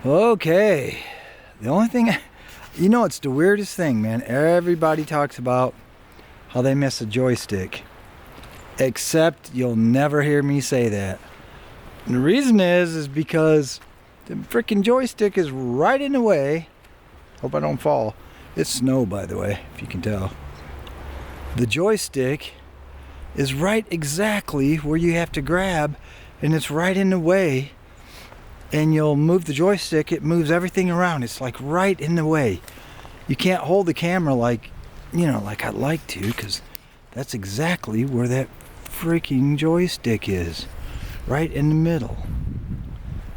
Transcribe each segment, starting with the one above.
Okay, the only thing, you know, it's the weirdest thing, man. Everybody talks about how they miss a joystick, except you'll never hear me say that. And the reason is because the freaking joystick is right in the way. Hope I don't fall. It's snow, by the way, if you can tell. The joystick is right exactly where you have to grab, and it's right in the way. And you'll move the joystick, it moves everything around. It's like right in the way. You can't hold the camera like, you know, like I'd like to, because that's exactly where that freaking joystick is. Right in the middle.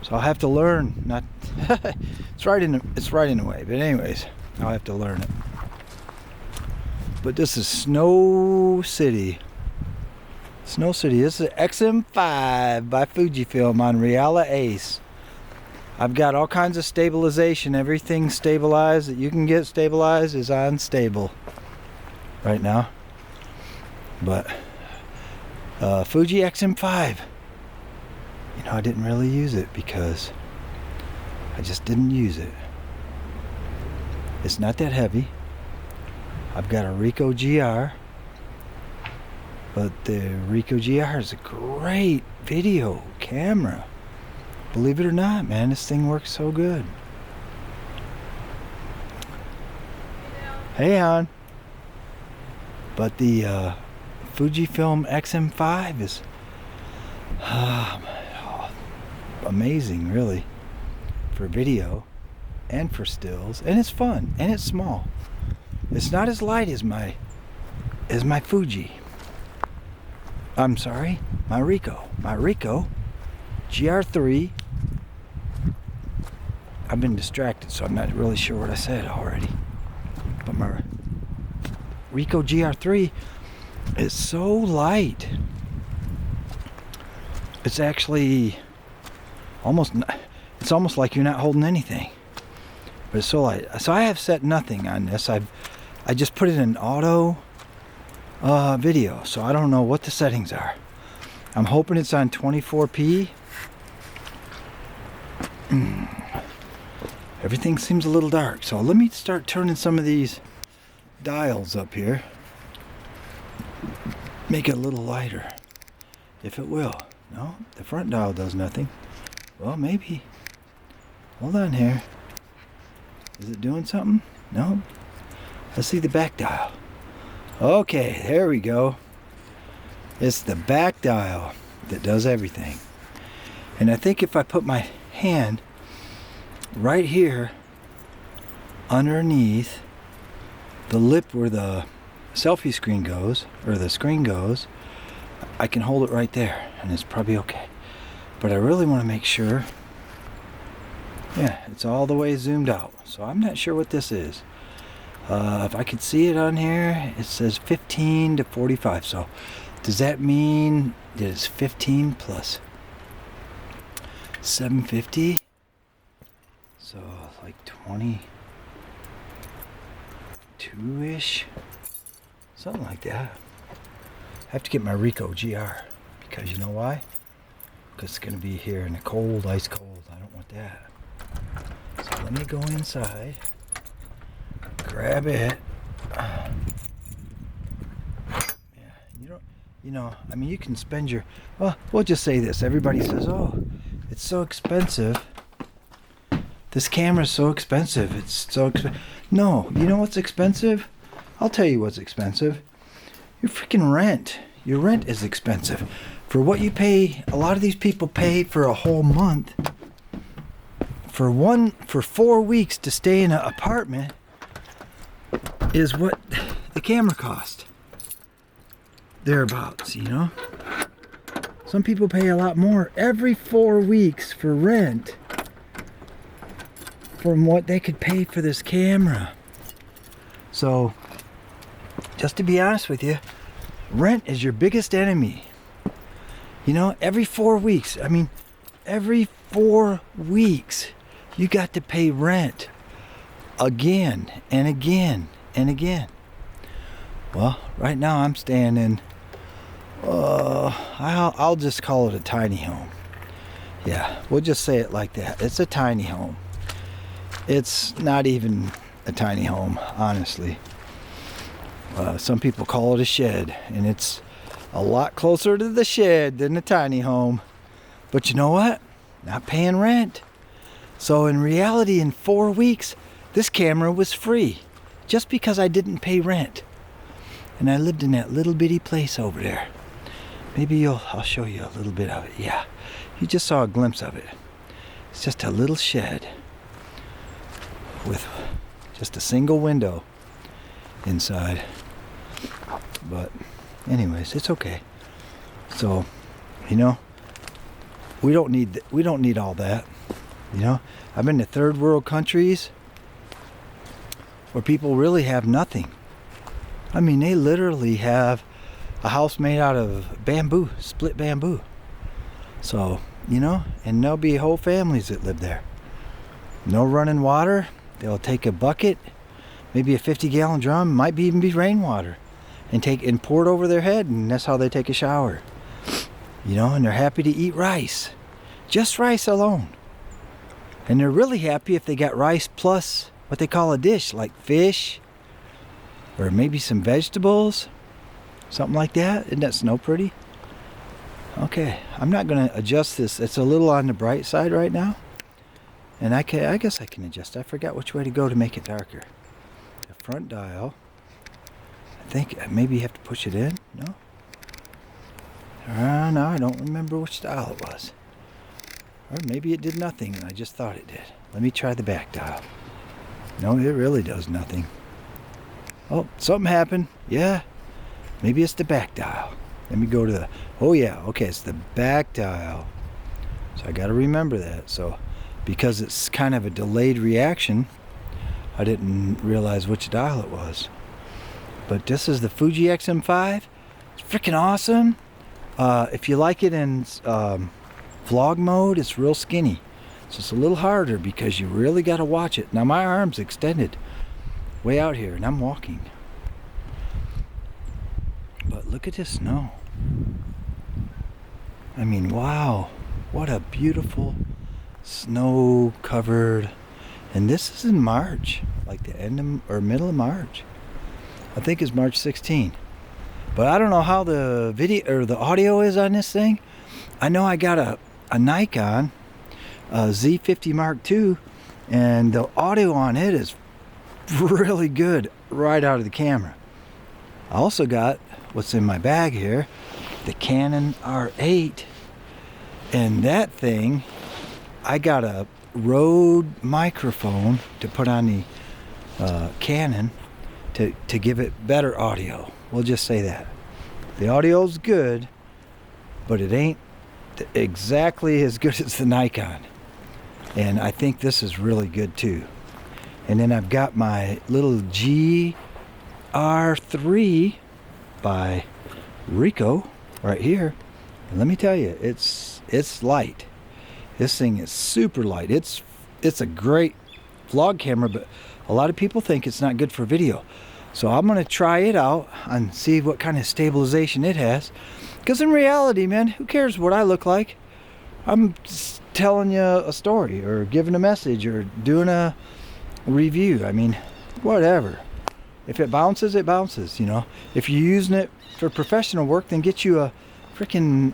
So I'll have to learn not it's right in the way. But anyways, I'll have to learn it. But this is Snow City. Snow City. This is XM5 by Fujifilm on Reala Ace. I've got all kinds of stabilization. Everything stabilized that you can get stabilized is on stable right now. But Fuji XM5. You know, I didn't really use it because I just didn't use it. It's not that heavy. I've got a Ricoh GR. But the Ricoh GR is a great video camera. Believe it or not, man, this thing works so good. Hey, hon. But the Fujifilm XM5 is amazing, really, for video and for stills, and it's fun and it's small. It's not as light as my Fuji. I'm sorry, my Ricoh GR3. I've been distracted, so I'm not really sure what I said already. But my Ricoh GR3 is so light. It's actually it's almost like you're not holding anything. But it's so light. So I have set nothing on this. I just put it in auto video, so I don't know what the settings are. I'm hoping it's on 24p. Everything seems a little dark, so let me start turning some of these dials up here. Make it a little lighter, if it will. No, the front dial does nothing. Well, maybe. Hold on here. Is it doing something? No. Let's see the back dial. Okay, there we go. It's the back dial that does everything. And I think if I put my hand right here underneath the lip where the selfie screen goes, or the screen goes, I can hold it right there and it's probably okay. But I really want to make sure, yeah, it's all the way zoomed out. So I'm not sure what this is. If I could see it on here, it says 15 to 45. So does that mean that it's 15 plus 750? So like 22-ish, something like that. I have to get my Ricoh GR, because you know why? Because it's going to be here in the cold, ice cold. I don't want that. So let me go inside, grab it. Yeah, you know, I mean, you can spend your, well, we'll just say this. Everybody says, oh, it's so expensive. This camera's so expensive. It's so expensive. No, you know what's expensive? I'll tell you what's expensive. Your freaking rent. Your rent is expensive. For what you pay, a lot of these people pay for a whole month. For 4 weeks to stay in an apartment is what the camera cost. Thereabouts, you know? Some people pay a lot more every 4 weeks for rent from what they could pay for this camera. So, just to be honest with you, rent is your biggest enemy. You know, every 4 weeks, I mean, every 4 weeks, you got to pay rent again and again and again. Well, right now I'm staying in, I'll just call it a tiny home. Yeah, we'll just say it like that. It's a tiny home. It's not even a tiny home, honestly. Some people call it a shed, and it's a lot closer to the shed than the tiny home. But you know what? Not paying rent. So in reality, in 4 weeks, this camera was free, just because I didn't pay rent. And I lived in that little bitty place over there. Maybe I'll show you a little bit of it. Yeah, you just saw a glimpse of it. It's just a little shed with just a single window inside. But anyways, it's okay. So, you know, we don't need all that. You know, I've been to third world countries where people really have nothing. I mean, they literally have a house made out of bamboo, split bamboo. So, you know, and there'll be whole families that live there. No running water. They'll take a bucket, maybe a 50-gallon drum, might even be rainwater, and pour it over their head, and that's how they take a shower. You know, and they're happy to eat rice. Just rice alone. And they're really happy if they got rice plus what they call a dish, like fish, or maybe some vegetables, something like that. Isn't that snow pretty? Okay, I'm not going to adjust this. It's a little on the bright side right now. And I guess I can adjust. I forgot which way to go to make it darker. The front dial. I think maybe you have to push it in. No? No, I don't remember which dial it was. Or maybe it did nothing and I just thought it did. Let me try the back dial. No, it really does nothing. Oh, something happened. Yeah. Maybe it's the back dial. Let me go to the... Oh yeah, okay, it's the back dial. So I got to remember that. So because it's kind of a delayed reaction, I didn't realize which dial it was. But this is the Fuji XM5. It's freaking awesome. If you like it in vlog mode, it's real skinny. So it's a little harder because you really got to watch it. Now my arm's extended way out here and I'm walking. But look at this snow. I mean, wow. What a beautiful snow covered. And this is in March, like the end of, or middle of March. I think it's March 16. But I don't know how the video or the audio is on this thing. I know I got a Nikon Z50 Mark II, and the audio on it is really good right out of the camera. I also got what's in my bag here, the Canon R8, and that thing, I got a Rode microphone to put on the Canon to give it better audio. We'll just say that. The audio's good, but it ain't exactly as good as the Nikon. And I think this is really good too. And then I've got my little GR3 by Ricoh right here. And let me tell you, it's light. This thing is super light. It's a great vlog camera, but a lot of people think it's not good for video. So I'm going to try it out and see what kind of stabilization it has. Because in reality, man, who cares what I look like? I'm just telling you a story or giving a message or doing a review. I mean, whatever. If it bounces, it bounces, you know. If you're using it for professional work, then get you a freaking,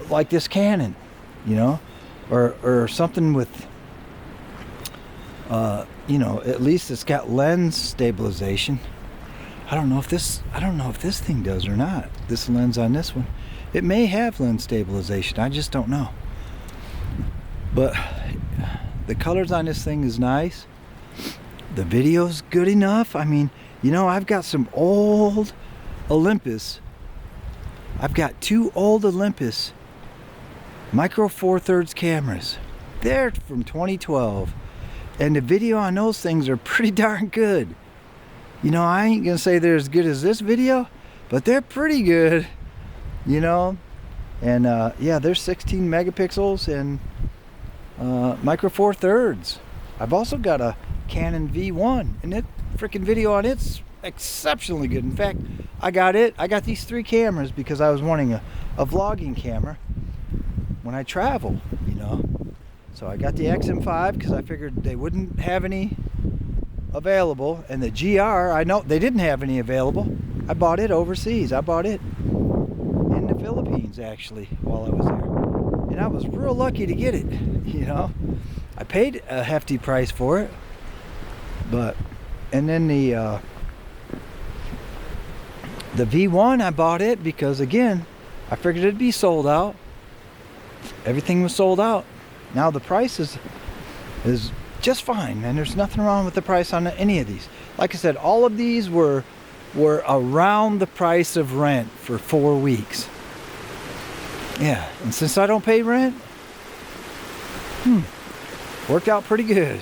like this Canon, you know. Or something with, you know, at least it's got lens stabilization. I don't know if this thing does or not. This lens on this one, it may have lens stabilization. I just don't know. But the colors on this thing is nice. The video's good enough. I mean, you know, I've got some old Olympus. I've got 2 old Olympus Micro Four Thirds cameras. They're from 2012. And the video on those things are pretty darn good. You know, I ain't gonna say they're as good as this video, but they're pretty good, you know. And yeah, they're 16 megapixels and Micro Four Thirds. I've also got a Canon V1, and that freaking video on it's exceptionally good. In fact, I got these 3 cameras because I was wanting a vlogging camera when I travel, you know. So I got the XM5 because I figured they wouldn't have any available, and the GR, I know they didn't have any available. I bought it overseas. I bought it in the Philippines actually while I was there, and I was real lucky to get it. You know, I paid a hefty price for it, but and then the V1, I bought it because again I figured it'd be sold out. Everything was sold out. Now the price is just fine, man. There's nothing wrong with the price on any of these. Like I said, all of these were around the price of rent for 4 weeks. Yeah, and since I don't pay rent, worked out pretty good.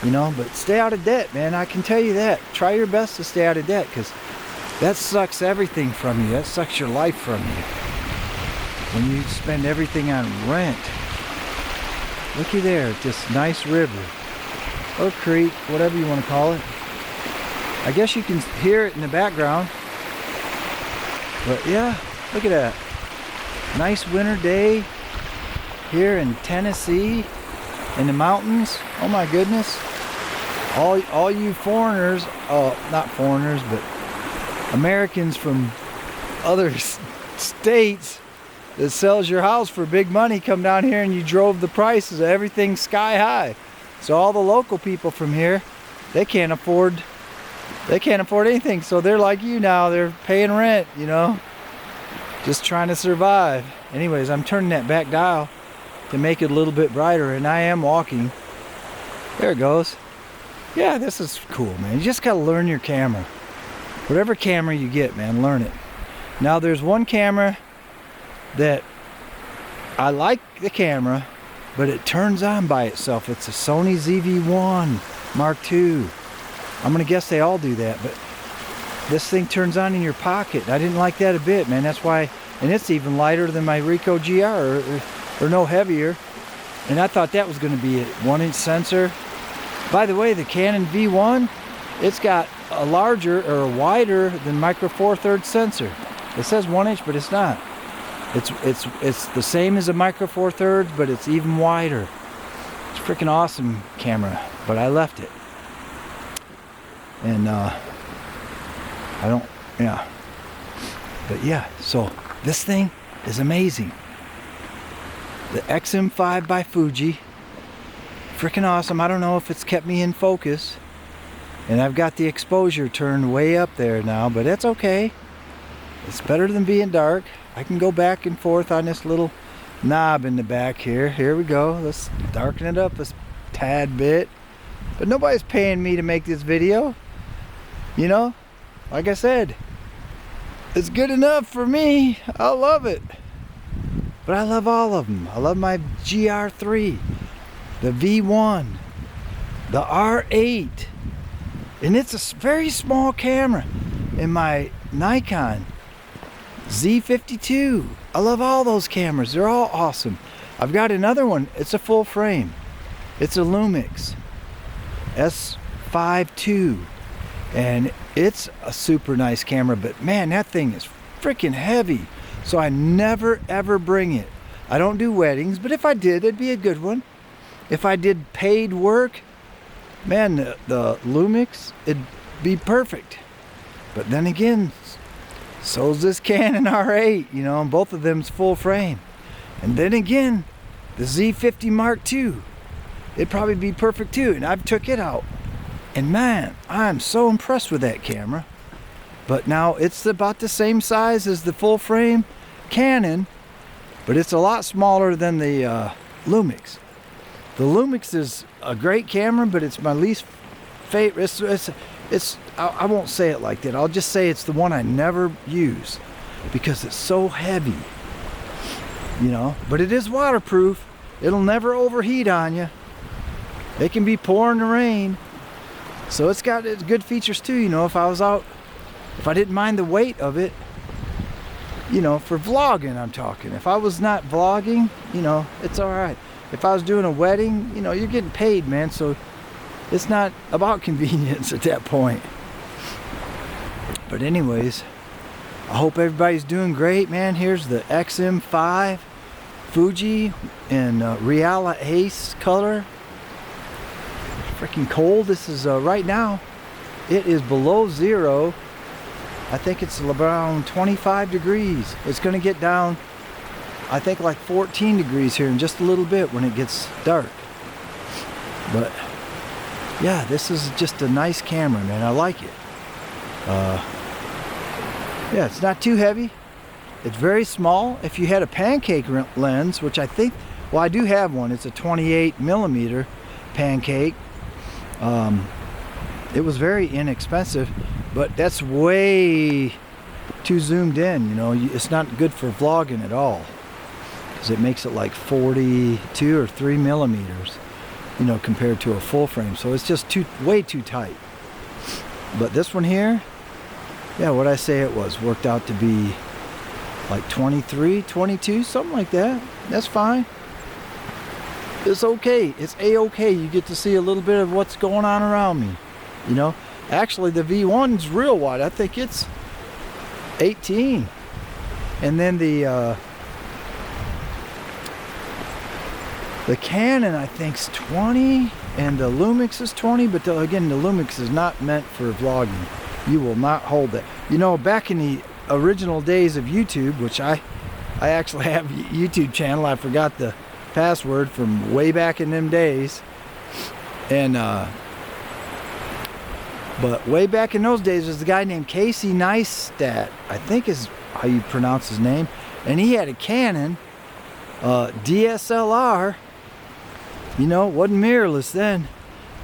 You know, but stay out of debt, man. I can tell you that. Try your best to stay out of debt, because that sucks everything from you. That sucks your life from you. When you spend everything on rent. Looky there, just nice river. Or creek, whatever you want to call it. I guess you can hear it in the background. But yeah, look at that. Nice winter day here in Tennessee, in the mountains. Oh my goodness. All you foreigners, not foreigners, but Americans from other states that sells your house for big money come down here, and you drove the prices of everything sky high. So all the local people from here, they can't afford anything. So they're like you now, they're paying rent, you know, just trying to survive. Anyways, I'm turning that back dial to make it a little bit brighter, and I am walking. There it goes. Yeah, this is cool, man. You just gotta learn your camera. Whatever camera you get, man, learn it. Now there's one camera that I like the camera, but it turns on by itself. It's a Sony ZV-1 Mark II. I'm gonna guess they all do that, but this thing turns on in your pocket. I didn't like that a bit, man. That's why, and it's even lighter than my Ricoh GR, or no heavier. And I thought that was gonna be a 1-inch sensor. By the way, the Canon V1, it's got a larger or a wider than Micro Four Thirds sensor. It says 1 inch, but it's not. It's the same as a Micro Four Thirds, but it's even wider. It's a freaking awesome camera, but I left it. And I don't, yeah. But yeah, so this thing is amazing. The XM5 by Fuji. Freaking awesome. I don't know if it's kept me in focus. And I've got the exposure turned way up there now, but that's okay. It's better than being dark. I can go back and forth on this little knob in the back here. Here we go. Let's darken it up a tad bit. But nobody's paying me to make this video. You know, like I said, it's good enough for me. I love it. But I love all of them. I love my GR3, the V1, the R8. And it's a very small camera. And my Nikon Z52. I love all those cameras. They're all awesome. I've got another one. It's a full frame. It's a Lumix S5 II. And it's a super nice camera. But man, that thing is freaking heavy. So I never ever bring it. I don't do weddings. But if I did, it'd be a good one. If I did paid work, man, the Lumix, it'd be perfect. But then again, so's this Canon R8, you know, and both of them's full frame. And then again, the Z50 Mark II, it'd probably be perfect too. And I've took it out. And man, I'm so impressed with that camera. But now it's about the same size as the full frame Canon, but it's a lot smaller than the Lumix. The Lumix is a great camera, but it's my least favorite. I won't say it like that. I'll just say it's the one I never use because it's so heavy, you know. But it is waterproof. It'll never overheat on you. It can be pouring the rain, so it's got its good features too. You know, if I was out, if I didn't mind the weight of it, you know, for vlogging, I'm talking. If I was not vlogging, you know, it's all right. If I was doing a wedding, you know, you're getting paid, man, so it's not about convenience at that point. But anyways, I hope everybody's doing great, man. Here's the XM5 Fuji in Reala Ace color. Freaking cold. This is right now, it is below zero. I think it's around 25 degrees. It's going to get down, I think, like 14 degrees here in just a little bit when it gets dark. But yeah, this is just a nice camera, man. I like it. Yeah, it's not too heavy. It's very small. If you had a pancake lens, which I think, well, I do have one. It's a 28mm pancake. It was very inexpensive, but that's way too zoomed in. You know, it's not good for vlogging at all, because it makes it like 42 or 3 millimeters, you know, compared to a full frame. So it's just way too tight. But this one here, yeah, what I say it was, worked out to be like 23, 22, something like that. That's fine. It's okay. It's a-okay. You get to see a little bit of what's going on around me. You know, actually the V1's real wide. I think it's 18. And then the Canon, I think, is 20, and the Lumix is 20. But again, the Lumix is not meant for vlogging. You will not hold that. You know, back in the original days of YouTube, which I actually have a YouTube channel. I forgot the password from way back in them days. And but way back in those days, there's a guy named Casey Neistat, I think is how you pronounce his name, and he had a Canon DSLR. You know, it wasn't mirrorless then.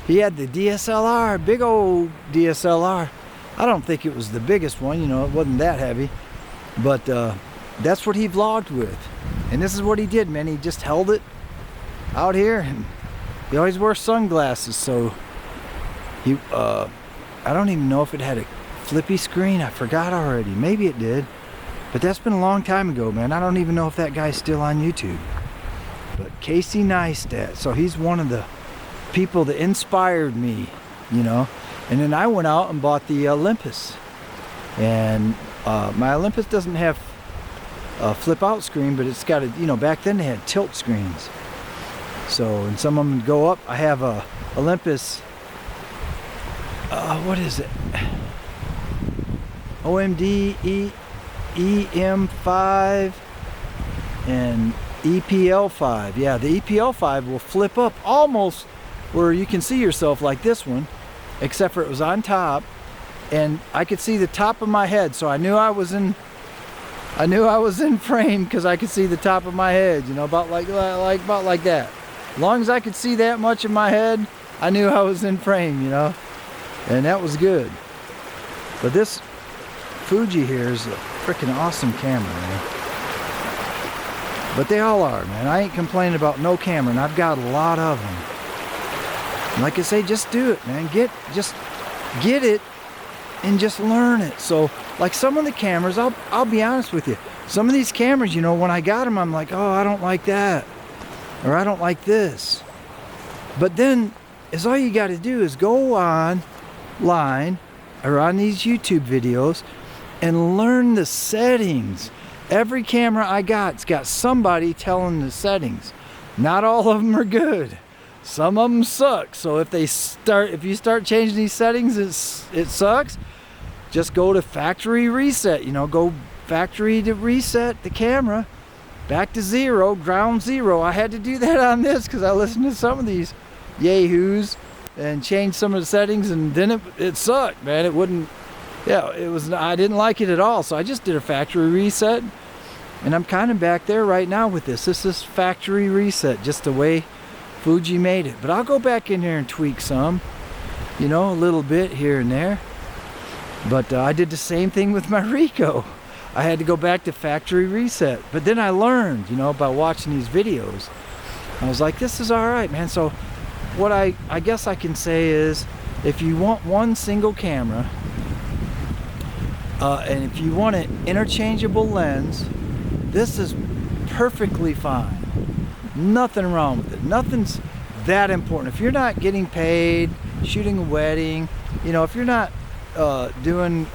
He had the DSLR, big old DSLR. I don't think it was the biggest one, you know, it wasn't that heavy, but that's what he vlogged with. And this is what he did, man. He just held it out here, and he always wore sunglasses. So he I don't even know if it had a flippy screen. I forgot already. Maybe it did, but that's been a long time ago, man. I don't even know if that guy's still on YouTube. But Casey Neistat, so he's one of the people that inspired me, you know. And then I went out and bought the Olympus, and my Olympus doesn't have a flip out screen, but it's got a, you know, back then they had tilt screens. So, and some of them go up. I have a Olympus, what is it? OMD EM5 and EPL5. Yeah, the EPL5 will flip up almost where you can see yourself like this one, except for it was on top, and I could see the top of my head, so I knew I was in frame because I could see the top of my head, you know, about like that. As long as I could see that much of my head, I knew I was in frame, you know, and that was good. But this Fuji here is a freaking awesome camera, man. But they all are, man. I ain't complaining about no camera, and I've got a lot of them. And like I say, just do it, man. Just get it and just learn it. So, like some of the cameras, I'll be honest with you. Some of these cameras, you know, when I got them, I'm like, oh, I don't like that, or I don't like this. But then, is all you got to do is go online or on these YouTube videos and learn the settings. Every camera I got's got somebody telling the settings. Not all of them are good. Some of them suck. So if you start changing these settings, it sucks. Just go to factory reset. You know, go factory to reset the camera back to zero, ground zero. I had to do that on this because I listened to some of these yahoos and changed some of the settings, and then it sucked, man. It wouldn't. Yeah, I didn't like it at all. So I just did a factory reset, and I'm kind of back there right now with this. This is factory reset, just the way Fuji made it. But I'll go back in here and tweak some, you know, a little bit here and there. But I did the same thing with my Ricoh. I had to go back to factory reset. But then I learned, you know, by watching these videos. I was like, this is all right, man. So what I guess I can say is, if you want one single camera, and if you want an interchangeable lens, this is perfectly fine. Nothing wrong with it. Nothing's that important. If you're not getting paid, shooting a wedding, you know, if you're not doing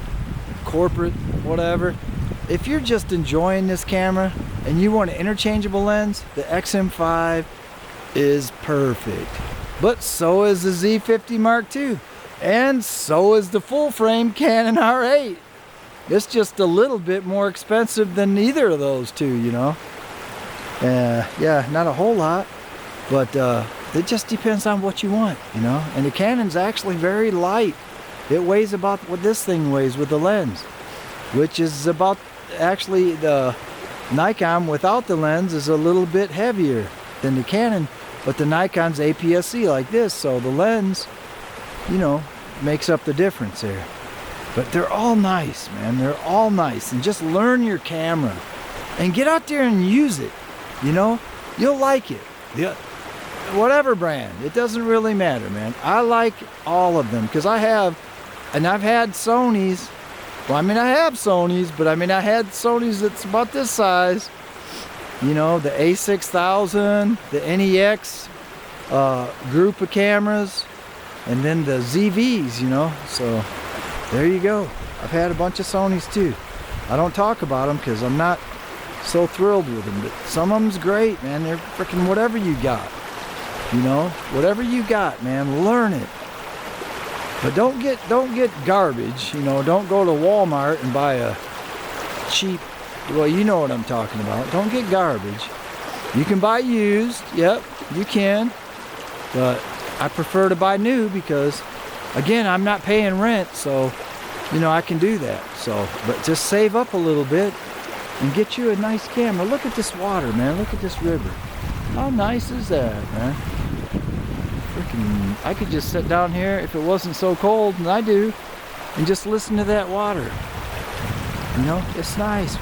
corporate, whatever, if you're just enjoying this camera, and you want an interchangeable lens, the XM5 is perfect. But so is the Z50 Mark II, and so is the full frame Canon R8. It's just a little bit more expensive than either of those two, you know. Yeah, not a whole lot, but it just depends on what you want, you know. And the Canon's actually very light. It weighs about what this thing weighs with the lens, which is about, actually the Nikon without the lens is a little bit heavier than the Canon, but the Nikon's APS-C like this, so the lens, you know, makes up the difference there. But they're all nice, man. They're all nice. And just learn your camera and get out there and use it. You know, you'll like it. Yeah. Whatever brand, it doesn't really matter, man. I like all of them because I've had Sonys. Well, I mean, I have Sonys, but I mean, I had Sonys that's about this size. You know, the A6000, the NEX group of cameras, and then the ZVs, you know. So there you go. I've had a bunch of Sonys too. I don't talk about them because I'm not so thrilled with them, but some of them's great, man. They're freaking whatever you got. You know, whatever you got, man, learn it. But don't get garbage, you know. Don't go to Walmart and buy a cheap, well, you know what I'm talking about. Don't get garbage. You can buy used, yep, you can. But I prefer to buy new because, again, I'm not paying rent, so, you know, I can do that. So, but just save up a little bit and get you a nice camera. Look at this water, man. Look at this river. How nice is that, man? Freaking, I could just sit down here if it wasn't so cold, and I do, and just listen to that water. You know, it's nice.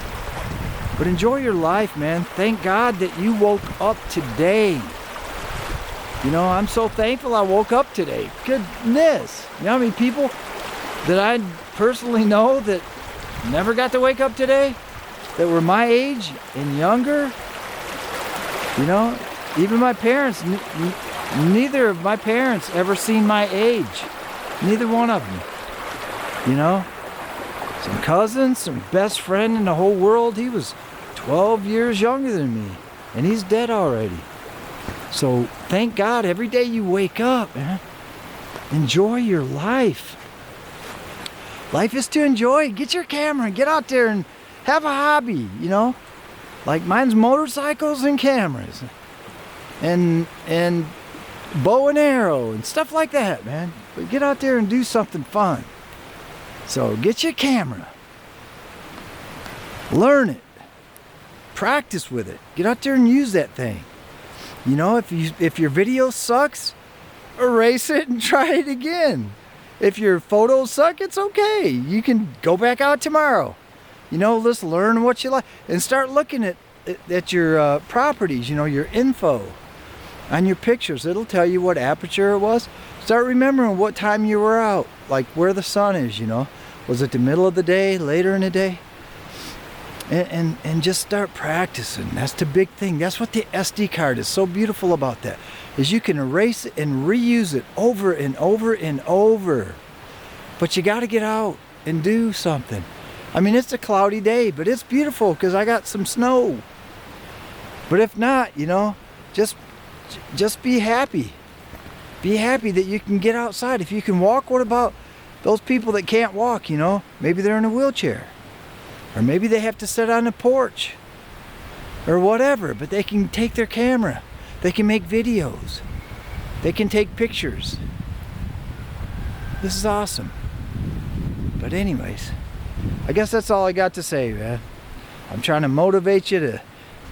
But enjoy your life, man. Thank God that you woke up today. You know, I'm so thankful I woke up today. Goodness. You know how many people that I personally know that never got to wake up today? That were my age and younger? You know, even my parents, neither of my parents ever seen my age. Neither one of them. You know? Some cousins, some best friend in the whole world, he was 12 years younger than me. And he's dead already. So thank God every day you wake up, man. Enjoy your life. Life is to enjoy. Get your camera, get out there and have a hobby, you know. Like mine's motorcycles and cameras. And bow and arrow and stuff like that, man. But get out there and do something fun. So get your camera. Learn it. Practice with it. Get out there and use that thing. You know, if your video sucks, erase it and try it again. If your photos suck, it's okay. You can go back out tomorrow. You know, just learn what you like and start looking at your properties, you know, your info on your pictures. It'll tell you what aperture it was. Start remembering what time you were out, like where the sun is, you know. Was it the middle of the day, later in the day? And just start practicing. That's the big thing. That's what the SD card is so beautiful about that, is you can erase it and reuse it over and over and over. But you got to get out and do something. I mean, it's a cloudy day, but it's beautiful because I got some snow. But if not, you know, just be happy. Be happy that you can get outside. If you can walk, what about those people that can't walk, you know? Maybe they're in a wheelchair. Or maybe they have to sit on a porch. Or whatever, but they can take their camera. They can make videos. They can take pictures. This is awesome. But anyways, I guess that's all I got to say, man. I'm trying to motivate you to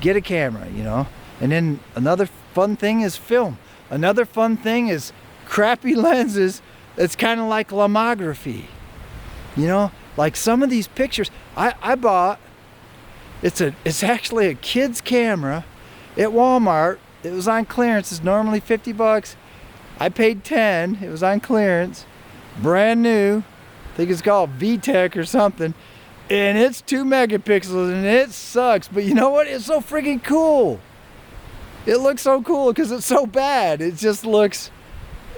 get a camera, you know. And then another fun thing is film. Another fun thing is crappy lenses. It's kind of like lomography. You know, like some of these pictures I bought. It's actually a kid's camera at Walmart. It was on clearance. It's normally $50. I paid $10. It was on clearance. Brand new. I think it's called VTech or something. And it's 2 megapixels and it sucks. But you know what? It's so freaking cool. It looks so cool because it's so bad. It just looks,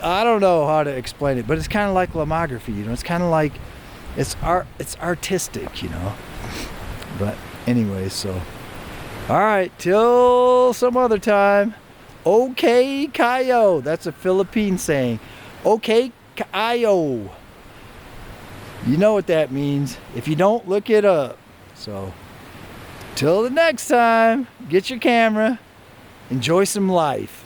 I don't know how to explain it, but it's kind of like lomography, you know. It's kind of like, it's artistic, you know. But anyway, so All right, till some other time. Okay, kayo. That's a Philippine saying. Okay, kayo. You know what that means. If you don't, look it up. So, till the next time, get your camera, enjoy some life.